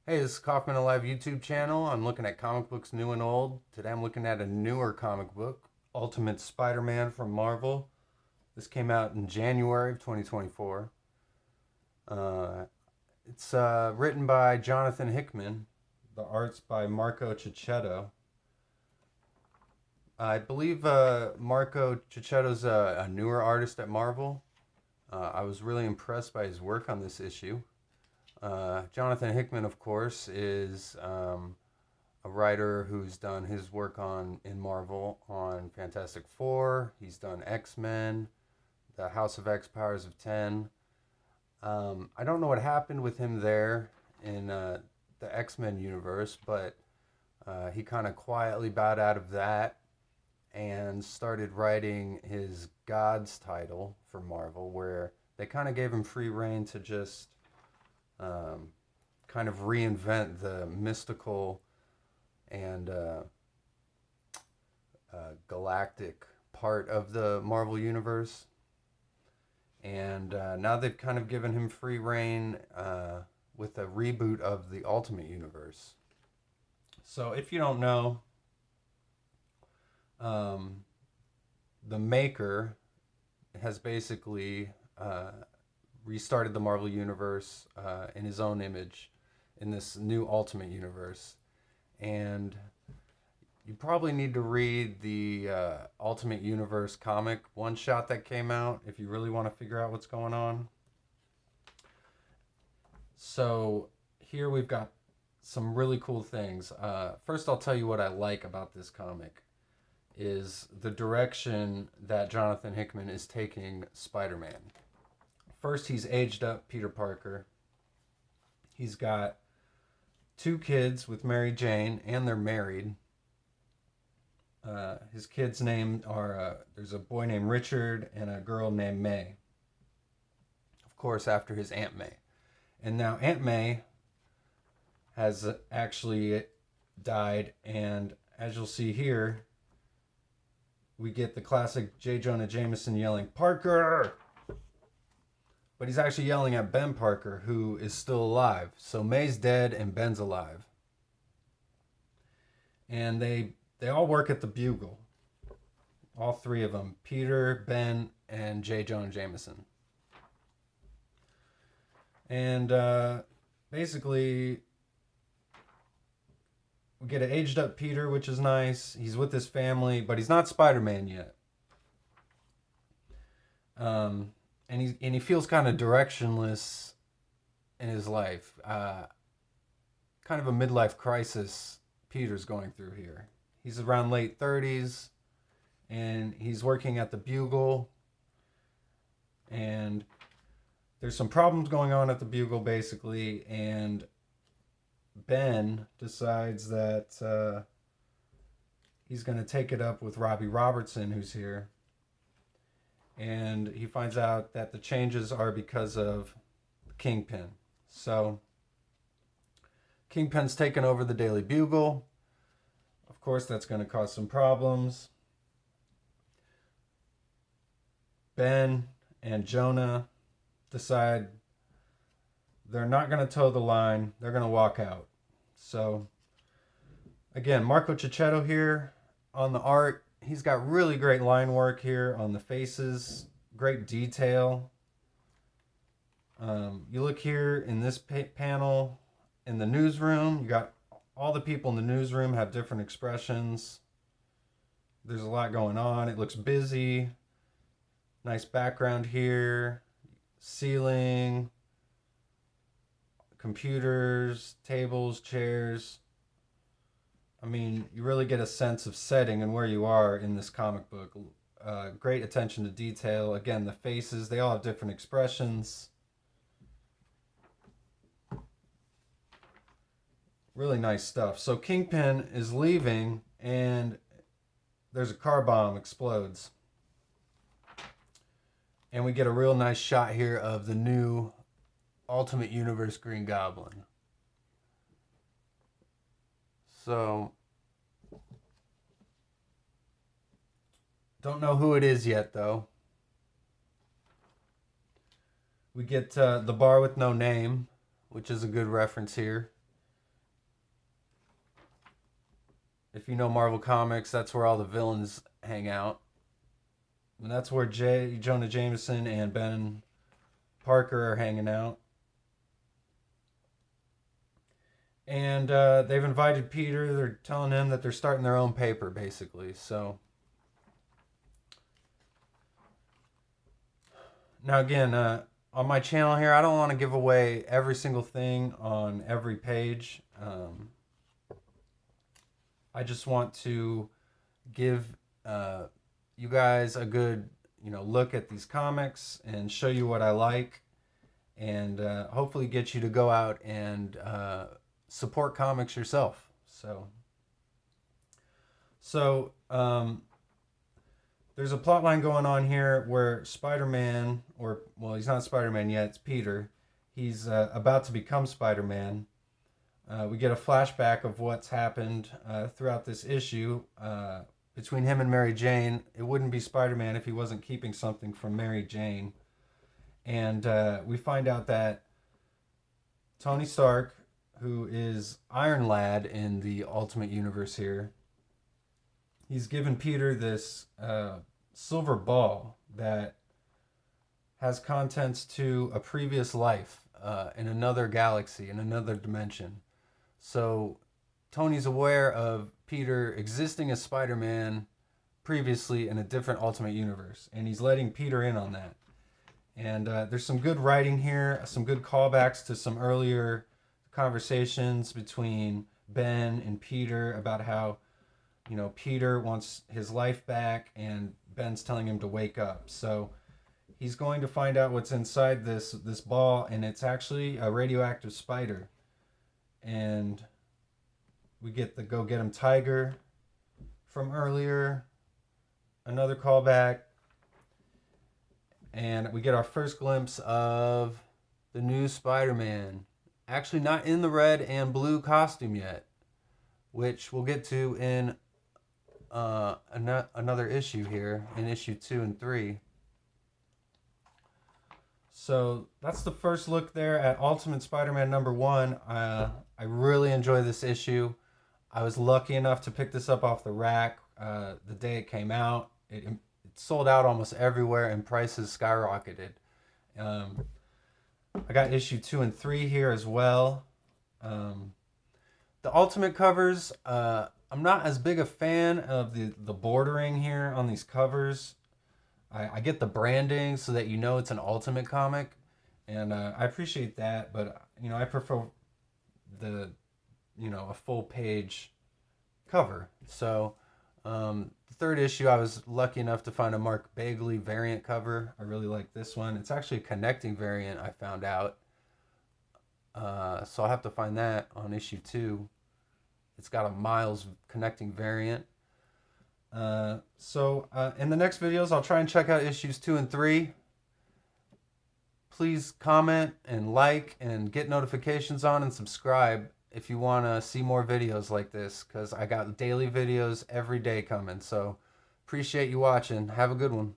Hey, this is Kaufman Alive YouTube channel. I'm looking at comic books new and old. Today I'm looking at a newer comic book, Ultimate Spider-Man from Marvel. This came out in January of 2024. Uh, it's written by Jonathan Hickman. The art's by Marco Cicchetto. I believe Marco Cicchetto's a newer artist at Marvel. I was really impressed by his work on this issue. Jonathan Hickman, of course, is a writer who's done his work on in Marvel on Fantastic Four. He's done X-Men, the House of X, Powers of 10. I don't know what happened with him there in the X-Men universe, but he kind of quietly bowed out of that and started writing his Gods title for Marvel, where they kind of gave him free reign to just um, kind of reinvent the mystical and galactic part of the Marvel universe. And now they've kind of given him free reign with a reboot of the Ultimate Universe. So if you don't know, um, the maker has basically restarted the Marvel Universe in his own image in this new Ultimate Universe. And you probably need to read the Ultimate Universe comic one shot that came out if you really want to figure out what's going on. So here we've got some really cool things. First, I'll tell you what I like about this comic is the direction that Jonathan Hickman is taking Spider-Man. First, he's aged up Peter Parker. He's got two kids with Mary Jane, and they're married. His kids' names are there's a boy named Richard and a girl named May. Of course, after his Aunt May. And now Aunt May has actually died, and as you'll see here, we get the classic J. Jonah Jameson yelling, "Parker!" But he's actually yelling at Ben Parker, who is still alive. So May's dead and Ben's alive. And they all work at the Bugle. All three of them. Peter, Ben, and J. Jonah Jameson. And basically, we get an aged up Peter, which is nice. He's with his family, but he's not Spider-Man yet. And he feels kind of directionless in his life. Kind of a midlife crisis Peter's going through here. He's around late 30s, and he's working at the Bugle. And there's some problems going on at the Bugle, basically. And Ben decides that he's going to take it up with Robbie Robertson, who's here. And he finds out that the changes are because of Kingpin. So Kingpin's taken over the Daily Bugle. Of course, that's going to cause some problems. Ben and Jonah decide they're not going to toe the line. They're going to walk out. So, again, Marco Cicchetto here on the art. He's got really great line work here on the faces. Great detail. You look here in this panel in the newsroom. You got all the people in the newsroom have different expressions. There's a lot going on. It looks busy. Nice background here. Ceiling. Computers, tables, chairs. I mean, you really get a sense of setting and where you are in this comic book. Great attention to detail. Again, the faces, they all have different expressions. Really nice stuff. So Kingpin is leaving, and there's a car bomb explodes. And we get a real nice shot here of the new Ultimate Universe Green Goblin. So, don't know who it is yet, though. We get The Bar with No Name, which is a good reference here. If you know Marvel Comics, that's where all the villains hang out. And that's where Jonah Jameson and Ben Parker are hanging out. And they've invited Peter. They're telling him that they're starting their own paper, basically. So now again, on my channel here, I don't want to give away every single thing on every page. I just want to give you guys a good, look at these comics and show you what I like, and hopefully get you to go out and support comics yourself. So there's a plot line going on here where Spider-Man, he's not Spider-Man yet, it's Peter. He's about to become Spider-Man. We get a flashback of what's happened throughout this issue between him and Mary Jane. It wouldn't be Spider-Man if he wasn't keeping something from Mary Jane. And we find out that Tony Stark, who is Iron Lad in the Ultimate Universe here, he's given Peter this silver ball that has contents to a previous life in another galaxy, in another dimension. So Tony's aware of Peter existing as Spider-Man previously in a different Ultimate Universe, and he's letting Peter in on that. And there's some good writing here, some good callbacks to some earlier conversations between Ben and Peter about how, Peter wants his life back and Ben's telling him to wake up. So he's going to find out what's inside this ball, and it's actually a radioactive spider. And we get the Go Get 'Em Tiger from earlier, another callback, and we get our first glimpse of the new Spider-Man. Actually not in the red and blue costume yet, which we'll get to in another issue here, in issue 2 and 3. So that's the first look there at Ultimate Spider-Man #1. I really enjoy this issue. I was lucky enough to pick this up off the rack the day it came out. It sold out almost everywhere and prices skyrocketed. I got issue 2 and 3 here as well. The Ultimate covers, I'm not as big a fan of the bordering here on these covers. I get the branding so that it's an Ultimate comic, and I appreciate that, but I prefer a full page cover. So the third issue, I was lucky enough to find a Mark Bagley variant cover. I really like this one. It's actually a connecting variant, I found out. So I'll have to find that on issue 2. It's got a Miles connecting variant. So in the next videos, I'll try and check out issues 2 and 3. Please comment and like and get notifications on and subscribe if you want to see more videos like this, because I got daily videos every day coming. So appreciate you watching. Have a good one.